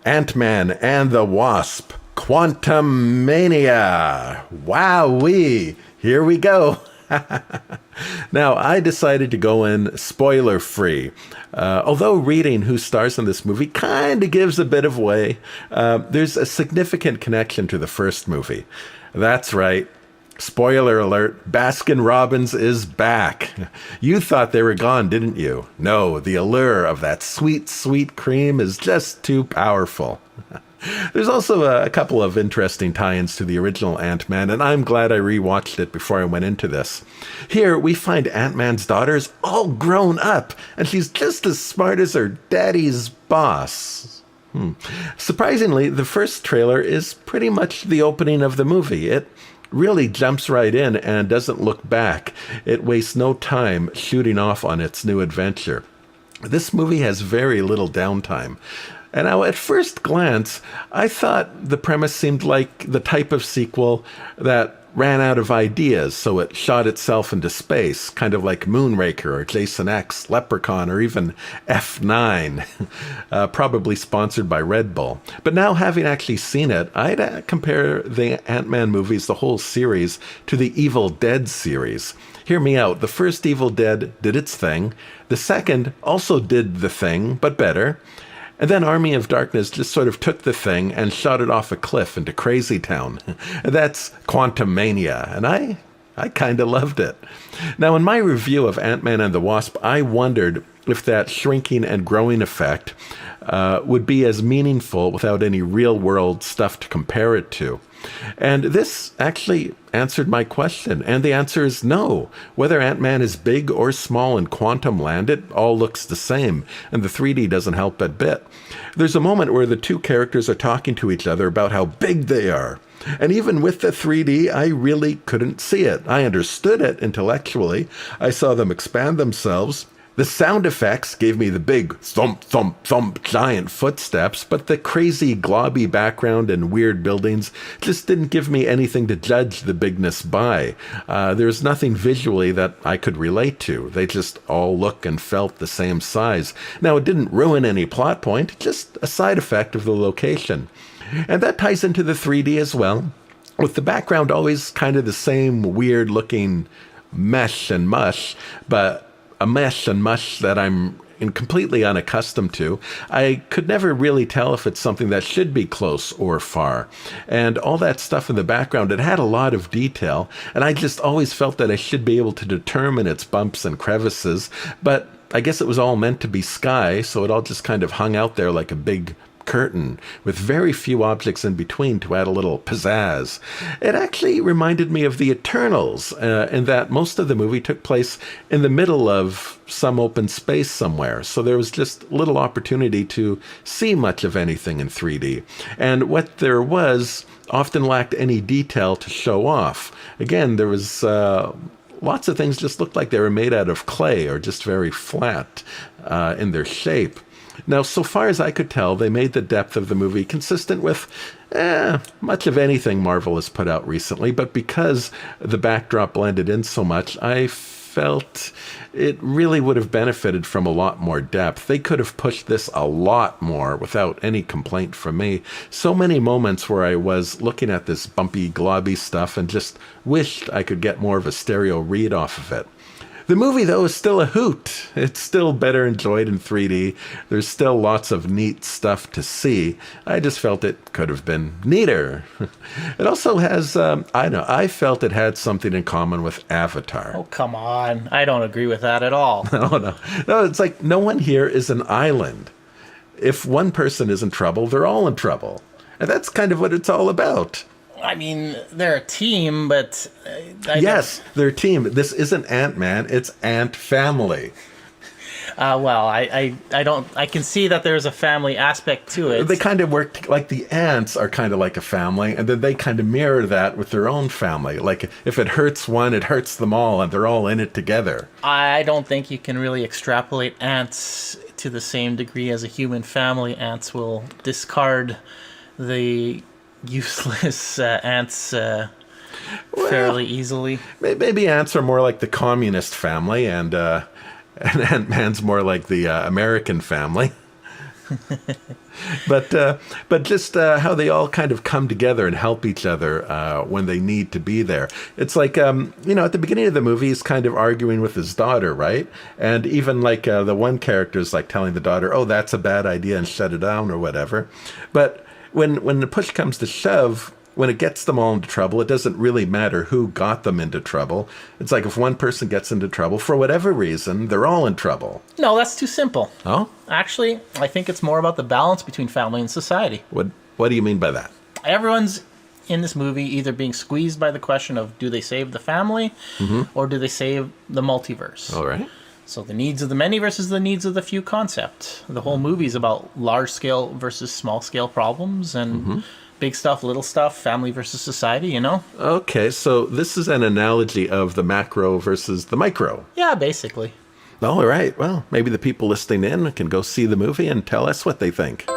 Ant-Man and the Wasp, Quantumania. Wowee, here we go. Now, I decided to go in spoiler-free. Although reading who stars in this movie kind of gives a bit of away, there's a significant connection to the first movie. That's right. Spoiler alert, Baskin-Robbins is back. You thought they were gone, didn't you? No, the allure of that sweet, sweet cream is just too powerful. There's also a couple of interesting tie-ins to the original Ant-Man, and I'm glad I rewatched it before I went into this. Here, we find Ant-Man's daughter is all grown up, and she's just as smart as her daddy's boss. Surprisingly, the first trailer is pretty much the opening of the movie. It really jumps right in and doesn't look back. It wastes no time shooting off on its new adventure. This movie has very little downtime. And now, at first glance, I thought the premise seemed like the type of sequel that ran out of ideas, so it shot itself into space, kind of like Moonraker or Jason X, Leprechaun, or even F9, probably sponsored by Red Bull. But now, having actually seen it, I'd compare the Ant-Man movies, the whole series, to the Evil Dead series. Hear me out. The first Evil Dead did its thing. The second also did the thing, but better. And then Army of Darkness just sort of took the thing and shot it off a cliff into Crazy Town. And that's Quantumania, and I kind of loved it. Now, in my review of Ant-Man and the Wasp, I wondered if that shrinking and growing effect would be as meaningful without any real-world stuff to compare it to. And this actually answered my question, and the answer is no. Whether Ant-Man is big or small in Quantum Land, it all looks the same, and the 3D doesn't help a bit. There's a moment where the two characters are talking to each other about how big they are. And even with the 3D, I really couldn't see it. I understood it intellectually. I saw them expand themselves. The sound effects gave me the big thump, thump, thump giant footsteps, but the crazy globby background and weird buildings just didn't give me anything to judge the bigness by. There's nothing visually that I could relate to. They just all look and felt the same size. Now, it didn't ruin any plot point, just a side effect of the location. And that ties into the 3D as well, with the background always kind of the same weird-looking mesh and mush, but a mesh and mush that I'm completely unaccustomed to. I could never really tell if it's something that should be close or far. And all that stuff in the background, it had a lot of detail, and I just always felt that I should be able to determine its bumps and crevices, but I guess it was all meant to be sky, so it all just kind of hung out there like a big curtain with very few objects in between to add a little pizzazz. It actually reminded me of the Eternals in that most of the movie took place in the middle of some open space somewhere, so there was just little opportunity to see much of anything in 3D. And what there was often lacked any detail to show off. Again, there was lots of things just looked like they were made out of clay or just very flat in their shape. Now, so far as I could tell, they made the depth of the movie consistent with much of anything Marvel has put out recently, but because the backdrop blended in so much, I felt it really would have benefited from a lot more depth. They could have pushed this a lot more without any complaint from me. So many moments where I was looking at this bumpy, globby stuff and just wished I could get more of a stereo read off of it. The movie, though, is still a hoot. It's still better enjoyed in 3D. There's still lots of neat stuff to see. I just felt it could have been neater. It also has, I felt it had something in common with Avatar. Oh, come on. I don't agree with that at all. No, it's like no one here is an island. If one person is in trouble, they're all in trouble. And that's kind of what it's all about. I mean, they're a team, but... Yes, they're a team. This isn't Ant-Man, it's Ant Family. Well, I can see that there's a family aspect to it. They kind of work, like the ants are kind of like a family, and then they kind of mirror that with their own family. Like, if it hurts one, it hurts them all, and they're all in it together. I don't think you can really extrapolate ants to the same degree as a human family. Ants will discard the useless ants fairly easily. Maybe ants are more like the communist family, and Ant-Man's more like the American family. But just how they all kind of come together and help each other when they need to be there. It's like, at the beginning of the movie, he's kind of arguing with his daughter, right? And even like the one character is like telling the daughter, oh, that's a bad idea and shut it down or whatever. But when the push comes to shove, when it gets them all into trouble, it doesn't really matter who got them into trouble. It's like if one person gets into trouble, for whatever reason, they're all in trouble. No, that's too simple. Oh? Actually, I think it's more about the balance between family and society. What do you mean by that? Everyone's in this movie either being squeezed by the question of do they save the family or do they save the multiverse? All right. So the needs of the many versus the needs of the few concept. The whole movie is about large-scale versus small-scale problems and big stuff, little stuff, family versus society, you know? Okay, so this is an analogy of the macro versus the micro. Yeah, basically. All right. Well, maybe the people listening in can go see the movie and tell us what they think.